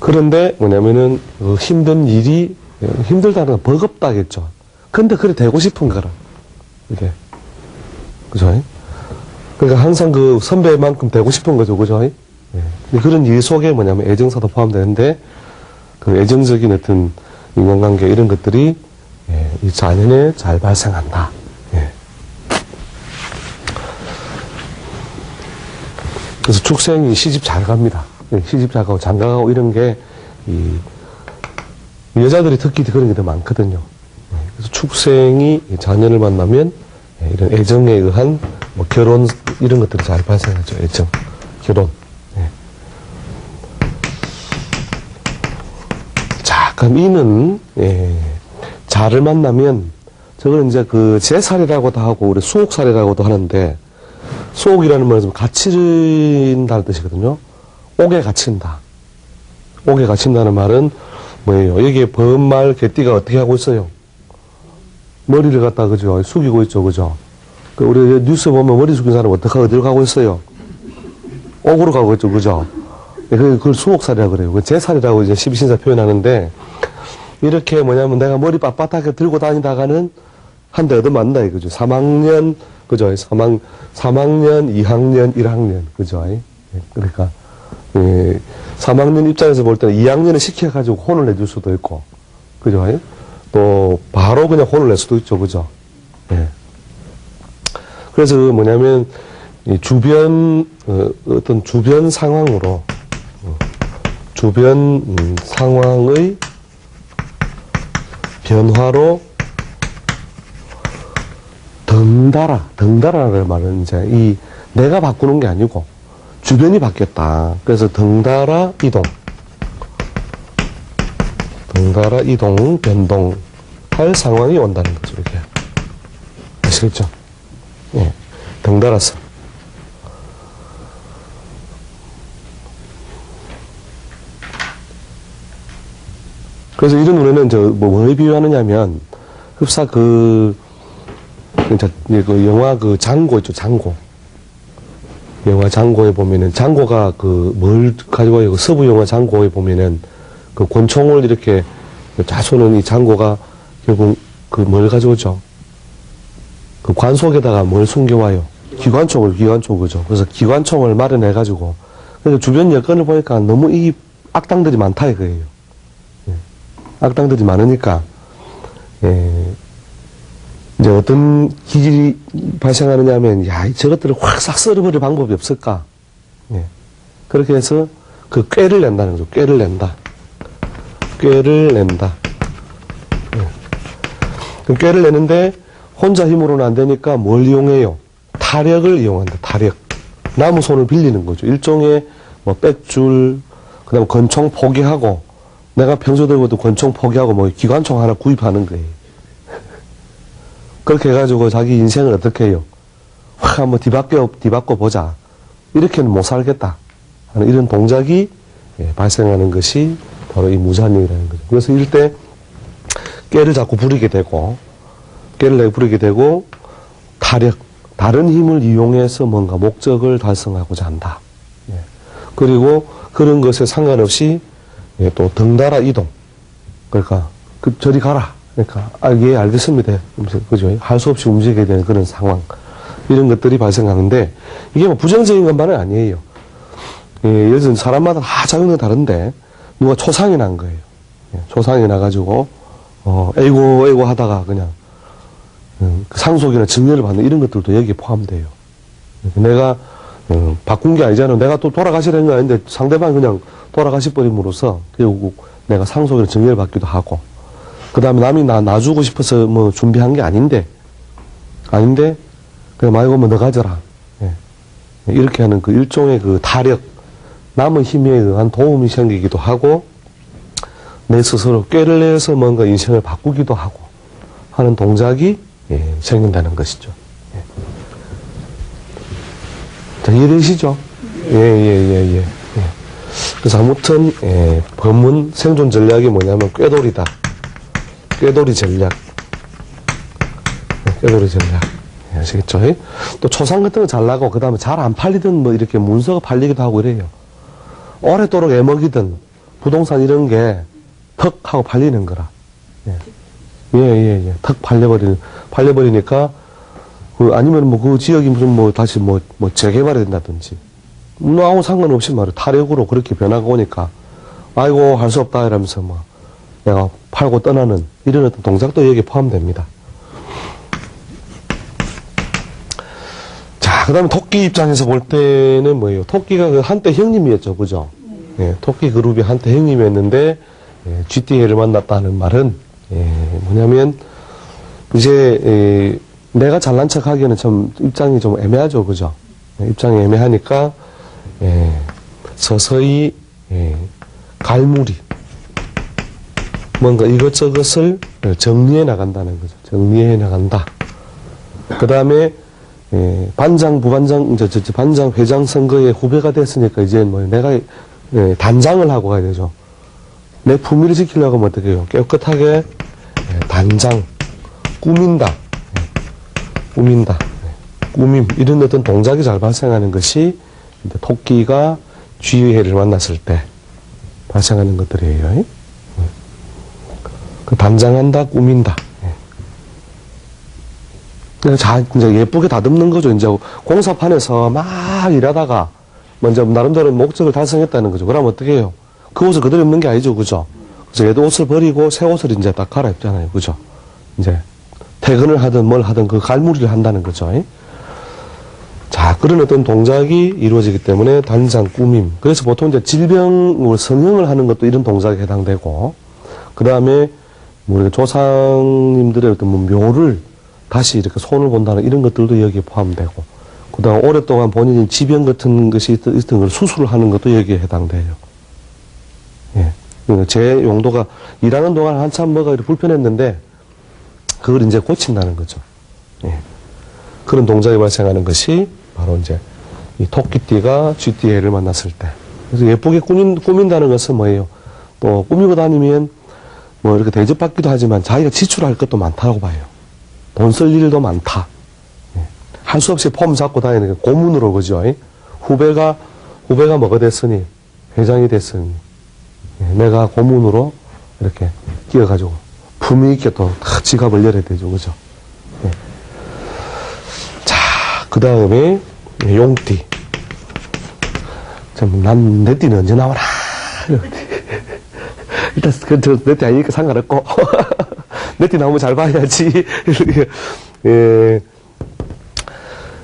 그런데 뭐냐면은 힘든 일이 힘들다는 건 버겁다겠죠. 근데 그래 되고 싶은 거라 이게 그죠? 그러니까 항상 그 선배만큼 되고 싶은 거죠, 그죠? 예. 그런 일 속에 뭐냐면 애정사도 포함되는데 그 애정적인 어떤 인간관계 이런 것들이 예, 이 자연에 잘 발생한다. 예. 그래서 축생이 시집 잘 갑니다. 예, 시집 잘 가고 장가가고 이런 게 이 여자들이 특히 그런 게 더 많거든요. 예. 그래서 축생이 자녀를 만나면 예, 이런 애정에 의한 뭐 결혼 이런 것들이 잘 발생하죠. 애정, 결혼. 예. 자, 그럼 이는 예, 자를 만나면 저걸 이제 그 제살이라고도 하고 우리 수옥살이라고도 하는데 수옥이라는 말은 갇힌다는 뜻이거든요. 옥에 갇힌다. 옥에 갇힌다는 말은 뭐예요? 여기에 범말 개띠가 어떻게 하고 있어요? 머리를 갖다 그죠? 숙이고 있죠, 그죠? 우리 뉴스 보면 머리 숙인 사람 어디로 가고 있어요? 옥으로 가고 있죠, 그죠? 그걸 수옥살이라고 그래요. 제살이라고 이제 12신사 표현하는데, 이렇게 뭐냐면 내가 머리 빳빳하게 들고 다니다가는 한 대 얻어맞는다, 이거죠. 3학년, 그죠? 3학년, 2학년, 1학년, 그죠? 그러니까, 예, 3학년 입장에서 볼 때는 2학년을 시켜가지고 혼을 내줄 수도 있고, 그죠? 또, 바로 그냥 혼을 낼 수도 있죠, 그죠? 예. 그래서 뭐냐면, 이 주변, 어떤 주변 상황으로, 주변 상황의 변화로 덩달아라는 말은 이제 이 내가 바꾸는 게 아니고 주변이 바뀌었다. 그래서 덩달아 이동, 변동할 상황이 온다는 거죠, 이렇게. 아시겠죠? 예. 덩달아서. 그래서 이런 노래는 뭐에 비유하느냐면, 흡사 그 영화 장고 있죠, 장고. 영화 장고에 보면은, 장고가 뭘 가지고 와요? 서부 영화 장고에 보면은, 그 권총을 이렇게 쏴쏘는 이 장고가 결국 뭘 가져오죠? 그 관 속에다가 뭘 숨겨와요? 기관총을, 그죠? 그래서 기관총을 마련해가지고, 그래서 주변 여건을 보니까 너무 이 악당들이 많다 이거예요. 악당들이 많으니까, 예, 이제 어떤 기질이 발생하느냐 하면, 야, 저것들을 확 싹 썰어버릴 방법이 없을까? 예. 그렇게 해서 그 꾀를 낸다는 거죠. 꾀를 낸다. 예. 그 꾀를 내는데, 혼자 힘으로는 안 되니까 뭘 이용해요? 타력을 이용한다, 타력. 나무 손을 빌리는 거죠. 일종의 뭐 빽줄, 그 다음에 권총 포기하고, 내가 평소 들고도 권총 포기하고 뭐 기관총 하나 구입하는 거예요. 그렇게 해가지고 자기 인생을 어떻게 해요? 확 한번 뒤바꿔 보자. 이렇게는 못 살겠다 하는 이런 동작이 발생하는 것이 바로 이 무자력이라는 거죠. 그래서 이럴 때 깨를 자꾸 부리게 되고 타력, 다른 힘을 이용해서 뭔가 목적을 달성하고자 한다. 그리고 그런 것에 상관없이 또 덩달아 이동. 그러니까 저리 가라. 그러니까 예, 알겠습니다. 그죠? 할 수 없이 움직이게 되는 그런 상황. 이런 것들이 발생하는데 이게 뭐 부정적인 것만은 아니에요. 예를 들면 사람마다 다 작용이 다른데 누가 초상이 난 거예요. 초상이 나가지고 에이고 하다가 그냥 상속이나 증여를 받는 이런 것들도 여기에 포함돼요. 내가 바꾼 게 아니잖아요. 내가 또 돌아가시라는 거 아닌데 상대방이 그냥 돌아가시버림으로써 결국 내가 상속이나 증여를 받기도 하고 그 다음에 남이 놔주고 싶어서 뭐 준비한 게 아닌데 그냥 말고 뭐 너 가져라. 이렇게 하는 그 일종의 그 타력, 남의 힘에 의한 도움이 생기기도 하고 내 스스로 꾀를 내서 뭔가 인생을 바꾸기도 하고 하는 동작이 생긴다는 것이죠. 자, 이해되시죠? 예. 그래서 아무튼 법문 생존 전략이 뭐냐면 꾀돌이다. 꾀돌이 전략. 아시겠죠? 또 초상 같은 거 잘 나고, 그 다음에 잘 안 팔리든 뭐 이렇게 문서가 팔리기도 하고 이래요. 오래도록 애먹이든 부동산 이런 게 턱 하고 팔리는 거라. 턱 팔려버리니까, 아니면 뭐 그 지역이 무슨 뭐 다시 뭐 재개발이 된다든지, 아무 상관없이 말이야. 타력으로 그렇게 변화가 오니까, 아이고, 할 수 없다, 이러면서 막, 내가 팔고 떠나는 이런 어떤 동작도 여기에 포함됩니다. 자, 그 다음에 토끼 입장에서 볼 때는 뭐예요? 토끼가 그 한때 형님이었죠, 그죠? 토끼 그룹이 한때 형님이었는데, GTA를 만났다는 말은, 뭐냐면, 이제, 내가 잘난 척 하기에는 좀 입장이 좀 애매하죠, 그죠? 입장이 애매하니까, 서서히, 갈무리, 뭔가 이것저것을 정리해 나간다는 거죠. 정리해 나간다. 그 다음에, 반장, 부반장, 반장, 회장 선거에 후배가 됐으니까 이제 뭐 내가 단장을 하고 가야 되죠. 내 품위를 지키려고 하면 어떻게 해요? 깨끗하게 단장, 꾸민다. 꾸민다. 꾸밈. 이런 어떤 동작이 잘 발생하는 것이 토끼가 쥐해를 만났을 때 발생하는 것들이에요. 그 단장한다, 꾸민다. 이제 예쁘게 다듬는 거죠. 이제 공사판에서 막 일하다가 먼저 나름대로 목적을 달성했다는 거죠. 그러면 어떻게 해요? 그 옷을 그대로 입는 게 아니죠. 그죠? 그래서 얘도 옷을 버리고 새 옷을 이제 딱 갈아입잖아요. 그죠? 이제 퇴근을 하든 뭘 하든 그 갈무리를 한다는 거죠. 자, 그런 어떤 동작이 이루어지기 때문에 단장, 꾸밈. 그래서 보통 이제 질병을 성형을 하는 것도 이런 동작에 해당되고, 그 다음에 우리가 조상님들의 어떤 뭐 묘를 다시 이렇게 손을 본다는 이런 것들도 여기에 포함되고, 그 다음 오랫동안 본인이 지병 같은 것이 있던 걸 수술을 하는 것도 여기에 해당돼요. 제 용도가 일하는 동안 한참 뭐가 이렇게 불편했는데, 그걸 이제 고친다는 거죠. 그런 동작이 발생하는 것이 바로 이제 이 토끼띠가 쥐띠해를 만났을 때. 그래서 예쁘게 꾸민다는 것은 뭐예요? 또 꾸미고 다니면 뭐 이렇게 대접받기도 하지만 자기가 지출할 것도 많다고 봐요. 돈 쓸 일도 많다. 할 수 없이 폼 잡고 다니는 게 고문으로 그죠? 후배가 뭐가 됐으니, 회장이 됐으니, 내가 고문으로 이렇게 끼어가지고 품위 있게 또 지갑을 열어야 되죠. 그죠? 자, 그 다음에 용띠. 난 내 띠는 언제 나오나? 일단 내 띠 아니니까 상관없고 내 띠 나오면 잘 봐야지.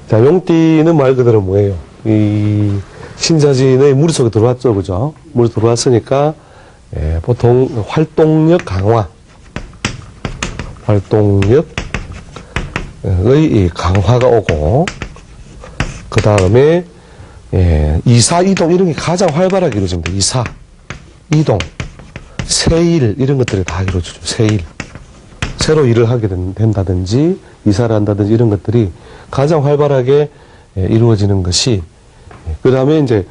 자, 용띠는 말 그대로 뭐예요? 이 신자진의 무리 속에 들어왔죠, 그죠? 무리 들어왔으니까 보통 활동력 강화, 활동력의 강화가 오고, 그 다음에 이사 이동 이런 게 가장 활발하게 이루어집니다. 이사 이동, 새일 이런 것들이 다 이루어지죠. 새일, 새로 일을 하게 된다든지 이사를 한다든지 이런 것들이 가장 활발하게 이루어지는 것이, 그 다음에 이제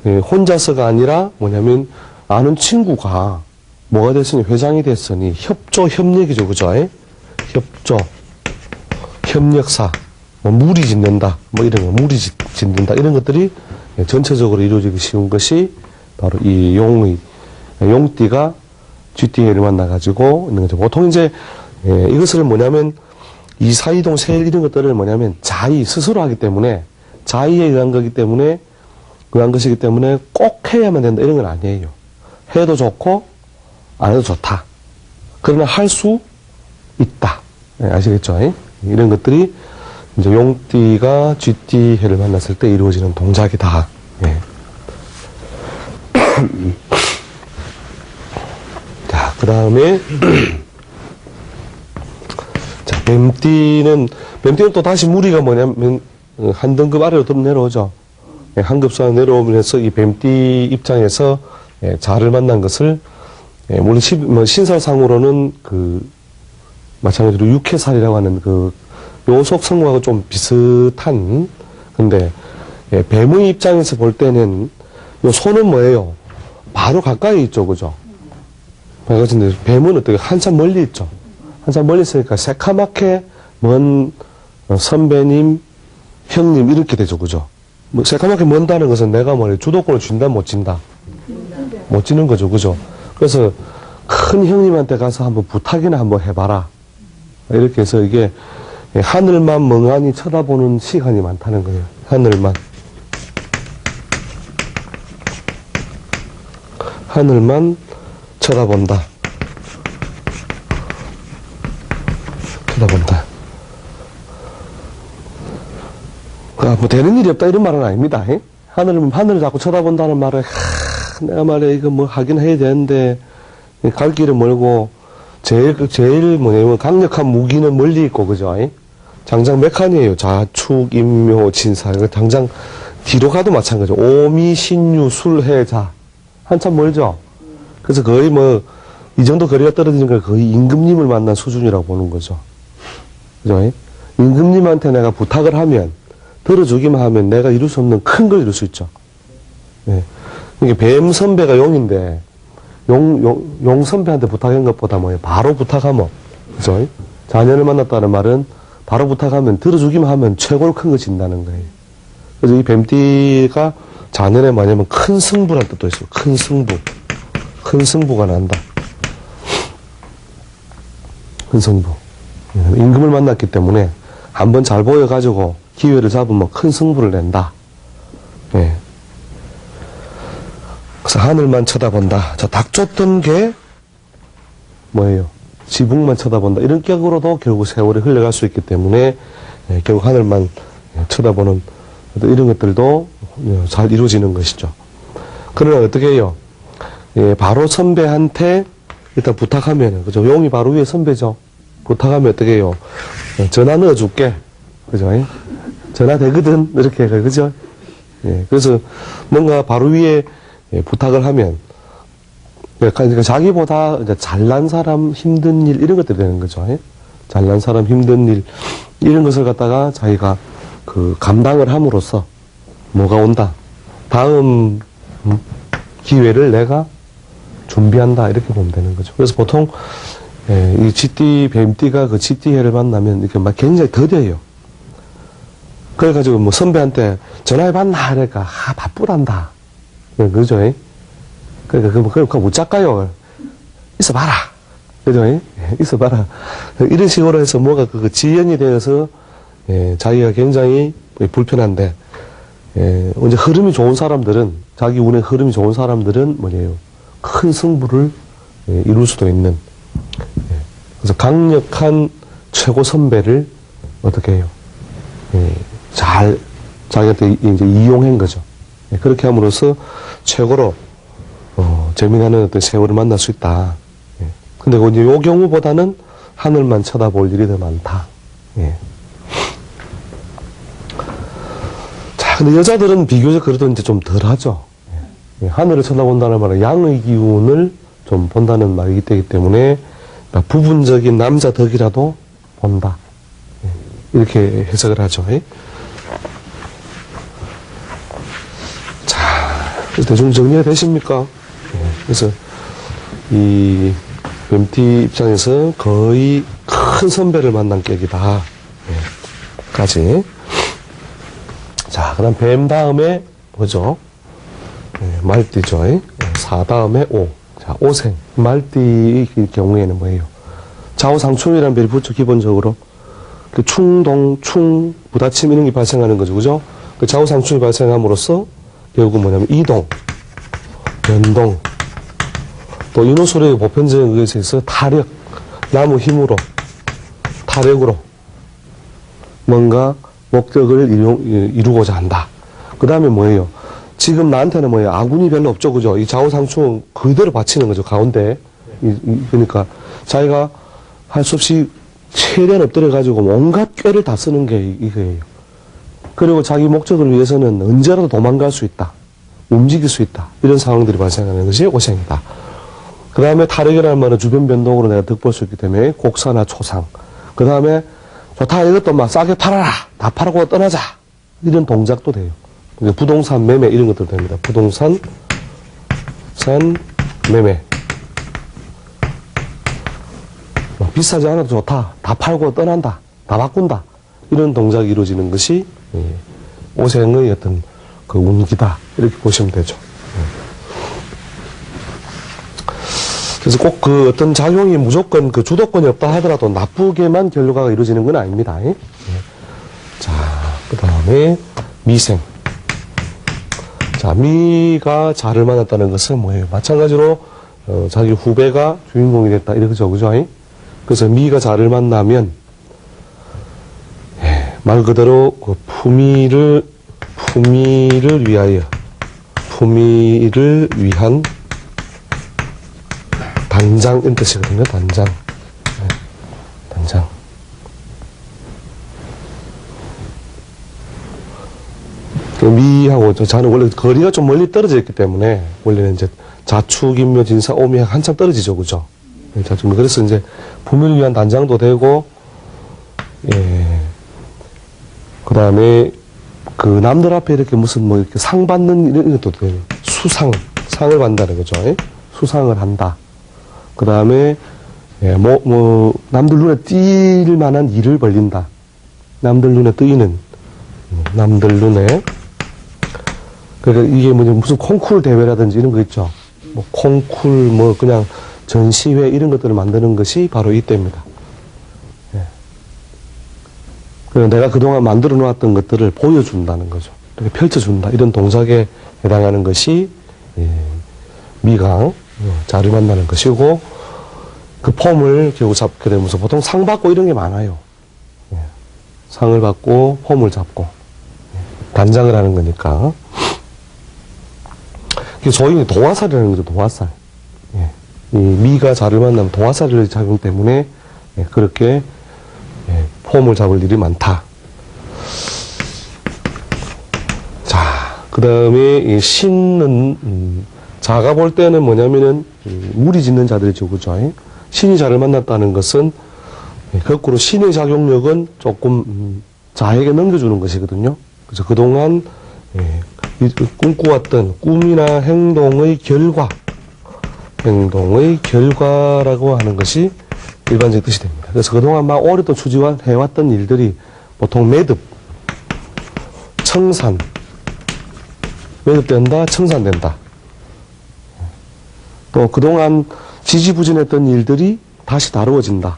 혼자서가 아니라 뭐냐면 아는 친구가 뭐가 됐으니, 회장이 됐으니 협조, 협력이죠. 그죠? 협조, 협력사, 뭐 무리 짓는다, 뭐 이런 거, 무리 짓는다, 이런 것들이 전체적으로 이루어지기 쉬운 것이 바로 이 용띠가 쥐띠해를 만나가지고 있는 거죠. 보통 이제 이것을 뭐냐면 이사이동, 세일 이런 것들을 뭐냐면 자의, 스스로 하기 때문에, 자의에 의한 거기 때문에, 의한 것이기 때문에 꼭 해야만 된다 이런 건 아니에요. 해도 좋고 안 해도 좋다. 그러나 할 수 있다. 아시겠죠? 이런 것들이 이제 용띠가 쥐띠해를 만났을 때 이루어지는 동작이다. 자, 그 다음에 자, 뱀띠는 또 다시 무리가 뭐냐면 한 등급 아래로 좀 내려오죠. 한 급수가 내려오면서 이 뱀띠 입장에서 자를 만난 것을, 물론 신설상으로는 마찬가지로 육해살이라고 하는 요 속성과도 좀 비슷한, 근데 뱀의 입장에서 볼 때는 요 손은 뭐예요? 바로 가까이 있죠. 그죠? 근데 뱀은 어떻게 한참 멀리 있죠. 한참 멀리 있으니까 새카맣게 먼 선배님, 형님 이렇게 되죠. 그죠? 뭐 새카맣게 먼다는 것은 내가 주도권을 준다 못 준다? 못 지는 거죠. 그죠? 그래서 큰 형님한테 가서 한번 부탁이나 한번 해봐라. 이렇게 해서 이게 하늘만 멍하니 쳐다보는 시간이 많다는 거예요. 하늘만. 하늘만 쳐다본다. 쳐다본다. 뭐 되는 일이 없다 이런 말은 아닙니다. 하늘을 자꾸 쳐다본다는 말은 내가 말이야 이거 뭐 하긴 해야 되는데 갈 길은 멀고 제일 뭐냐면 강력한 무기는 멀리 있고 그죠? 장장 몇 칸이에요? 자축, 임묘, 진사. 당장 뒤로 가도 마찬가지죠. 오미, 신유, 술, 해, 자. 한참 멀죠? 그래서 거의 뭐 이 정도 거리가 떨어지는 걸 거의 임금님을 만난 수준이라고 보는 거죠. 그죠? 임금님한테 내가 부탁을 하면 들어주기만 하면 내가 이룰 수 없는 큰 걸 이룰 수 있죠. 예. 이게 뱀 선배가 용인데 용 선배한테 부탁한 것보다 뭐예요? 바로 부탁하면 그죠? 자녀를 만났다는 말은 바로 부탁하면 들어주기만 하면 최고로 큰 거 진다는 거예요. 그래서 이 뱀띠가 자녀에 뭐냐면 큰 승부란 뜻도 있어요. 큰 승부. 큰 승부가 난다. 큰 승부. 임금을 만났기 때문에 한번 잘 보여가지고 기회를 잡으면 큰 승부를 낸다. 예. 그래서 하늘만 쳐다본다. 자, 닥쳤던 게 뭐예요? 지붕만 쳐다본다. 이런 격으로도 결국 세월이 흘러갈 수 있기 때문에 결국 하늘만 쳐다보는 이런 것들도 잘 이루어지는 것이죠. 그러나 어떻게 해요? 바로 선배한테 일단 부탁하면, 그죠? 용이 바로 위에 선배죠. 부탁하면 어떻게 해요? 전화 넣어줄게. 그죠? 전화 되거든. 이렇게, 그죠? 예, 그래서 뭔가 바로 위에 부탁을 하면, 그러니까 자기보다 이제 잘난 사람 힘든 일, 이런 것들이 되는 거죠. 잘난 사람 힘든 일, 이런 것을 갖다가 자기가 감당을 함으로써 뭐가 온다. 다음 기회를 내가 준비한다. 이렇게 보면 되는 거죠. 그래서 보통, 이 쥐띠, 뱀띠가 그 쥐띠해를 만나면 이렇게 막 굉장히 더뎌요. 그래가지고 뭐 선배한테 전화해봤나? 그러니까, 바쁘단다. 그죠? 그러니까, 그거 못 잡까요? 있어봐라. 그죠? 있어봐라. 이런 식으로 해서 뭐가 그 지연이 되어서, 자기가 굉장히 불편한데, 이제 흐름이 좋은 사람들은, 자기 운의 흐름이 좋은 사람들은 뭐예요? 큰 승부를 이룰 수도 있는. 그래서 강력한 최고 선배를 어떻게 해요? 잘, 자기한테 이제 이용한 거죠. 그렇게 함으로써 최고로, 재미나는 어떤 세월을 만날 수 있다. 근데 이제 요 경우보다는 하늘만 쳐다볼 일이 더 많다. 자, 근데 여자들은 비교적 그래도 이제 좀 덜 하죠. 하늘을 쳐다본다는 말은 양의 기운을 좀 본다는 말이기 때문에 부분적인 남자 덕이라도 본다. 이렇게 해석을 하죠. 자, 대충 정리가 되십니까? 그래서 이 뱀띠 입장에서 거의 큰 선배를 만난 격이다. 까지. 자, 그 다음 뱀 다음에 뭐죠? 말띠죠. 4 다음에 5. 자, 오생. 말띠의 경우에는 뭐예요? 좌우상충이라는 별이 붙죠, 기본적으로. 그 충동, 부딪힘 이런 게 발생하는 거죠, 그죠? 그 좌우상충이 발생함으로써 결국은 뭐냐면 이동, 변동, 또 인호소리의 보편적인 것에 있어서 타력, 나무 힘으로, 타력으로 뭔가 목적을 이루고자 한다. 그 다음에 뭐예요? 지금 나한테는 뭐예요? 아군이 별로 없죠, 그죠? 이 좌우상충은 그대로 받치는 거죠, 가운데. 그러니까 자기가 할 수 없이 최대한 엎드려가지고 온갖 꾀를 다 쓰는 게 이거예요. 그리고 자기 목적을 위해서는 언제라도 도망갈 수 있다. 움직일 수 있다. 이런 상황들이 발생하는 것이 오생이다. 그 다음에 타력이라는 말은 주변 변동으로 내가 득볼 수 있기 때문에 곡사나 초상. 그 다음에 좋다, 이것도 막 싸게 팔아라. 다 팔고 떠나자. 이런 동작도 돼요. 부동산 매매 이런 것들 됩니다. 부동산, 매매. 비싸지 않아도 좋다. 다 팔고 떠난다. 다 바꾼다. 이런 동작이 이루어지는 것이 오생의 어떤 그 운기다. 이렇게 보시면 되죠. 그래서 꼭 그 어떤 작용이 무조건 그 주도권이 없다 하더라도 나쁘게만 결과가 이루어지는 건 아닙니다. 예. 자, 그 다음에 미생. 자, 미가 자를 만났다는 것은 뭐예요? 마찬가지로 자기 후배가 주인공이 됐다 이렇게죠, 그죠? 그래서 미가 자를 만나면 예, 말 그대로 그 품위를 위한 단장 이런 뜻이거든요. 단장. 네, 단장. 그 미하고 자는 원래 거리가 좀 멀리 떨어져 있기 때문에 원래는 이제 자축, 인묘, 진사, 오미 한참 떨어지죠, 그죠? 그래서 이제 품위를 위한 단장도 되고, 예. 그 다음에 그 남들 앞에 이렇게 무슨 뭐 이렇게 상 받는 이런 것도 돼요. 상을 받는다는 거죠. 예? 수상을 한다. 그 다음에 예, 남들 눈에 띌 만한 일을 벌린다. 남들 눈에 뜨이는, 남들 눈에. 그러니까 이게 무슨 콩쿨 대회라든지 이런 거 있죠. 뭐 콩쿨, 뭐 그냥 전시회 이런 것들을 만드는 것이 바로 이때입니다. 예. 그래서 내가 그동안 만들어 놓았던 것들을 보여준다는 거죠. 이렇게 펼쳐준다. 이런 동작에 해당하는 것이 예, 미강, 자를 만나는 것이고, 그 폼을 결국 잡게 되면서 보통 상 받고 이런 게 많아요. 예. 상을 받고 폼을 잡고 예. 단장을 하는 거니까. 그게 소위 도화살이라는 거죠. 도화살. 예. 이 미가 자를 만나면 도화살의 작용 때문에 예, 그렇게 예, 폼을 잡을 일이 많다. 자, 그 다음에 이 신은 자가 볼 때는 뭐냐면은 무리 짓는 자들이죠, 그죠? 신이 자를 만났다는 것은 거꾸로 신의 작용력은 조금 자에게 넘겨주는 것이거든요. 그래서 그동안 꿈꾸었던 꿈이나 행동의 결과라고 하는 것이 일반적인 뜻이 됩니다. 그래서 그동안 막 오랫동안 추진해왔던 일들이 보통 매듭, 청산, 매듭된다, 청산된다. 또 그동안 지지부진했던 일들이 다시 다루어진다.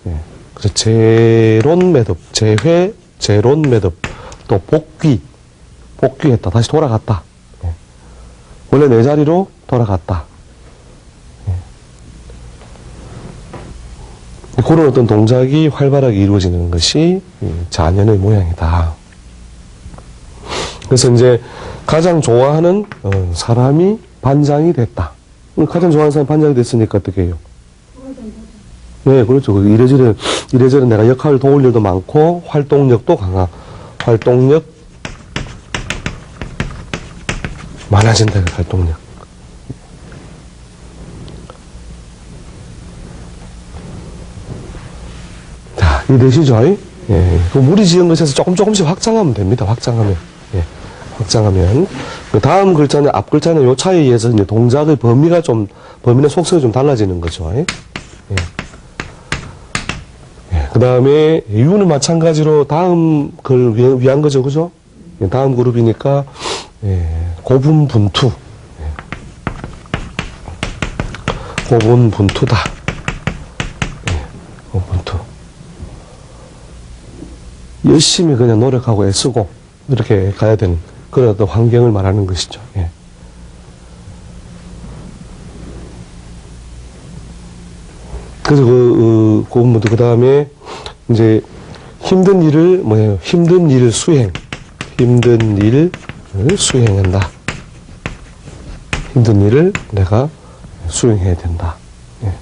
예. 그래서 재론 매듭, 재론 매듭, 또 복귀했다. 다시 돌아갔다. 예. 원래 내 자리로 돌아갔다. 예. 그런 어떤 동작이 활발하게 이루어지는 것이 자년의 모양이다. 그래서 이제 가장 좋아하는 사람이 반장이 됐다. 가장 좋아하는 사람이 반장이 됐으니까 어떻게 해요? 네, 그렇죠. 이래저래 내가 역할을 도울 일도 많고, 활동력도 활동력 많아진다, 활동력. 자, 이해되시죠? 예. 그 무리 지은 것에서 조금씩 확장하면 됩니다, 확장하면. 예. 확장하면. 그 다음 글자는, 앞 글자는 요 차이에 의해서 이제 동작의 범위의 속성이 좀 달라지는 거죠. 예. 예. 그 다음에 유는 마찬가지로 다음 걸 위한 거죠, 그죠? 예. 다음 그룹이니까, 예. 고분분투. 예. 고분분투다. 예. 고분분투. 열심히 그냥 노력하고 애쓰고, 이렇게 가야 되는 그런 어떤 환경을 말하는 것이죠. 예. 그래서 그 다음에 이제 힘든 일을 수행한다. 힘든 일을 내가 수행해야 된다. 예.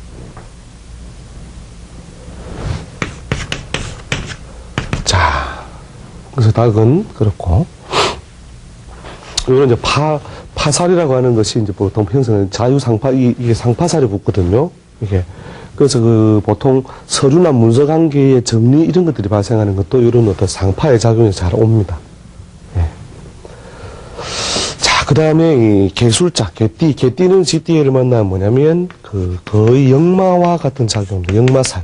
자, 그래서 닭은 그렇고, 이거는 이제 파살이라고 하는 것이 이제 보통 형성은 자유상파, 이게 상파살이 붙거든요. 이게. 그래서 보통 서류나 문서 관계의 정리 이런 것들이 발생하는 것도 이런 어떤 상파의 작용이 잘 옵니다. 예. 자, 그 다음에 이 개술자, 개띠는 지띠를 만나면 뭐냐면, 거의 역마와 같은 작용입니다. 역마살을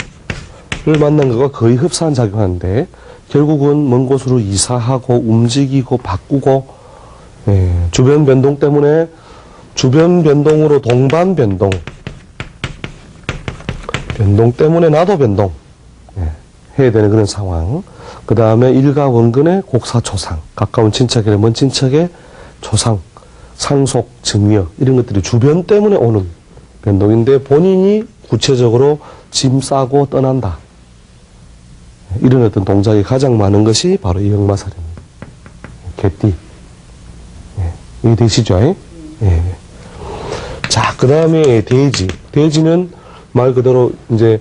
만난 것과 거의 흡사한 작용하는데, 결국은 먼 곳으로 이사하고, 움직이고, 바꾸고, 예, 주변 변동 때문에, 주변 변동으로 동반 변동, 변동 때문에 나도 변동. 예, 해야 되는 그런 상황. 그 다음에 일가 원근의 곡사초상. 가까운 친척이나 먼 친척의 초상, 상속, 증여 이런 것들이 주변 때문에 오는 변동인데 본인이 구체적으로 짐 싸고 떠난다. 이런 어떤 동작이 가장 많은 것이 바로 이 역마살입니다. 개띠. 예, 이게 되시죠? 예. 자, 그 다음에 돼지. 돼지는 말 그대로 이제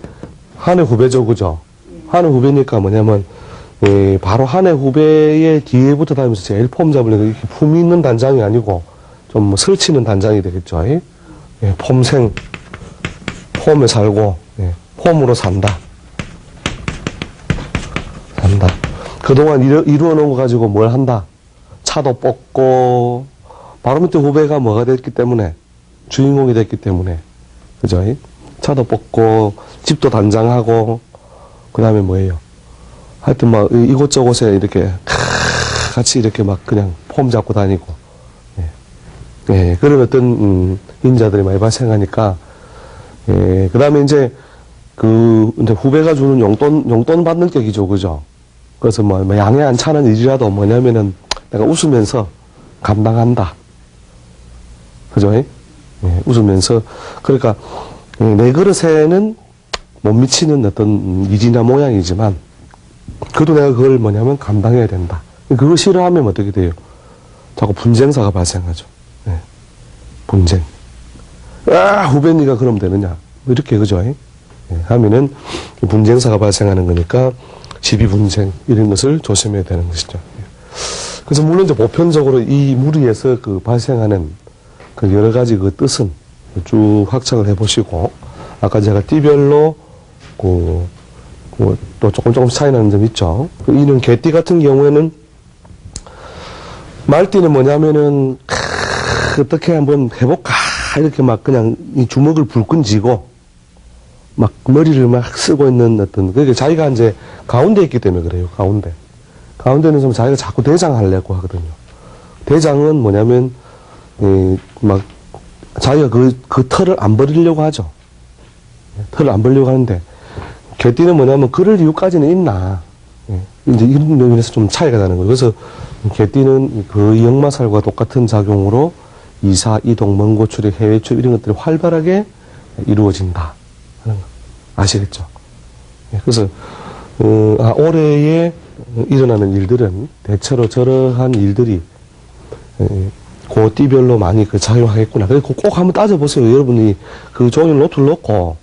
한 해 후배죠, 그죠? 한 해 후배니까 뭐냐면, 예, 바로 한 해 후배의 뒤에부터 다니면서 제일 폼 잡으려고 이렇게 품 있는 단장이 아니고 좀 뭐 설치는 단장이 되겠죠? 예, 폼생, 폼에 살고, 예, 폼으로 산다. 산다. 그동안 이루어 놓은 거 가지고 뭘 한다? 차도 뽑고, 바로 밑에 후배가 뭐가 됐기 때문에, 주인공이 됐기 때문에, 그죠? 차도 뽑고, 집도 단장하고, 그 다음에 뭐예요? 하여튼 막 이곳저곳에 이렇게, 같이 이렇게 막 그냥 폼 잡고 다니고, 예, 그런 어떤, 인자들이 많이 발생하니까, 예, 그 다음에 이제 후배가 주는 용돈 받는 격이죠, 그죠? 그래서 뭐 양해 안 차는 일이라도 뭐냐면은 내가 웃으면서 감당한다. 그죠? 예, 웃으면서. 그러니까, 내 그릇에는 못 미치는 어떤 일이나 모양이지만, 그래도 내가 그걸 뭐냐면 감당해야 된다. 그거 싫어하면 어떻게 돼요? 자꾸 분쟁사가 발생하죠. 예, 분쟁. 후배니까 그럼 되느냐. 뭐 이렇게, 그죠? 예, 하면은 분쟁사가 발생하는 거니까 시비 분쟁, 이런 것을 조심해야 되는 것이죠. 그래서 물론 이제 보편적으로 이 무리에서 발생하는 그 여러 가지 그 뜻은 쭉 확장을 해 보시고, 아까 제가 띠별로 또 조금 차이 나는 점이 있죠. 이는 개띠 같은 경우에는 말띠는 뭐냐면은 어떻게 한번 해볼까 이렇게 막 그냥 이 주먹을 불끈 쥐고 막 머리를 막 쓰고 있는 어떤, 그게 자기가 이제 가운데 있기 때문에 그래요. 가운데는 좀 자기가 자꾸 대장하려고 하거든요. 대장은 뭐냐면 막 자기가 그 털을 안 버리려고 하죠. 털을 안 버리려고 하는데, 개띠는 뭐냐면 그럴 이유까지는 있나. 예, 이제 이런 면에서 좀 차이가 나는 거예요. 그래서 개띠는 그 역마살과 똑같은 작용으로 이사, 이동, 먼 고출입, 해외 출입 이런 것들이 활발하게 이루어진다 하는 거 아시겠죠? 예, 그래서 올해에 일어나는 일들은 대체로 저러한 일들이 그 띠별로 많이 작용하겠구나. 그래서 꼭 한번 따져보세요. 여러분이 그 종이 노트를 놓고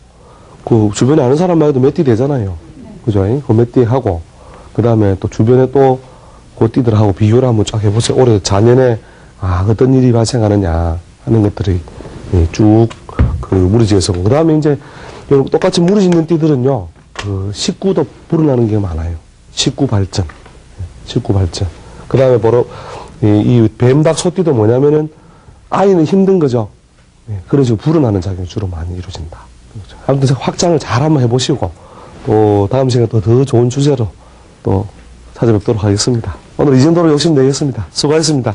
그 주변에 아는 사람만 해도 몇 띠 되잖아요. 그죠? 그 몇 띠 하고, 그 다음에 또 주변에 또 그 띠들하고 비교를 한번 쫙 해보세요. 올해 자년에 어떤 일이 발생하느냐 하는 것들이 쭉 무리지어서, 그 다음에 이제 똑같이 무리짓는 띠들은요, 식구도 불어나는 게 많아요. 식구 발전. 그 다음에 바로 이 뱀닭 소띠도 뭐냐면은 아이는 힘든 거죠. 그런 식으로 불어나는 작용이 주로 많이 이루어진다. 아무튼 확장을 잘 한번 해보시고, 또 다음 시간에 또 더 좋은 주제로 또 찾아뵙도록 하겠습니다. 오늘 이 정도로 욕심내겠습니다. 수고하셨습니다.